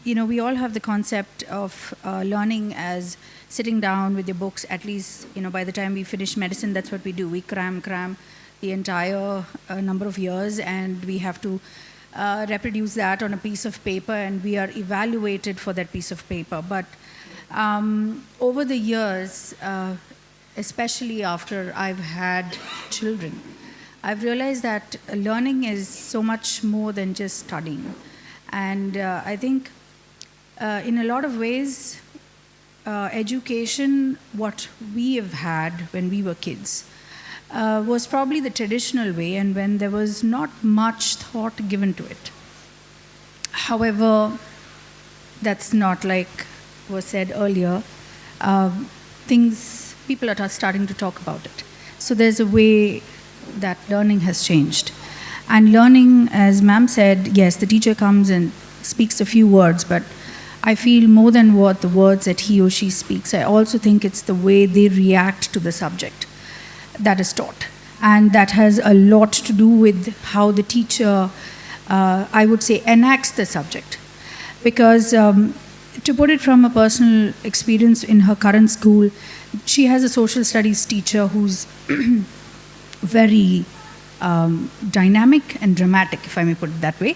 we all have the concept of learning as sitting down with your books. At least, by the time we finish medicine, that's what we do. We cram the entire number of years, and we have to reproduce that on a piece of paper, and we are evaluated for that piece of paper. But over the years, especially after I've had children, I've realized that learning is so much more than just studying. And I think in a lot of ways, education, what we have had when we were kids, was probably the traditional way, and when there was not much thought given to it. However, that's not like was said earlier. People are starting to talk about it. So there's a way that learning has changed. And learning, as ma'am said, yes, the teacher comes and speaks a few words, but I feel more than what the words that he or she speaks, I also think it's the way they react to the subject that is taught. And that has a lot to do with how the teacher, I would say, enacts the subject. Because to put it from a personal experience in her current school, she has a social studies teacher who's very dynamic and dramatic, if I may put it that way.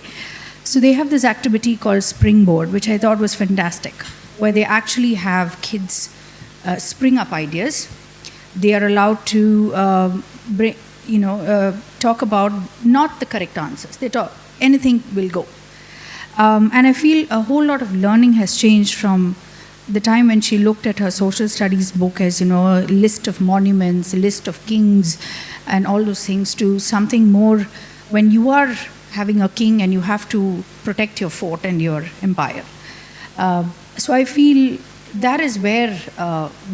So they have this activity called Springboard, which I thought was fantastic, where they actually have kids spring up ideas. They are allowed to talk about not the correct answers. They talk, anything will go. And I feel a whole lot of learning has changed from the time when she looked at her social studies book as, a list of monuments, a list of kings, and all those things, to something more when you are having a king and you have to protect your fort and your empire. So I feel that is where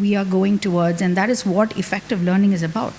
we are going towards, and that is what effective learning is about.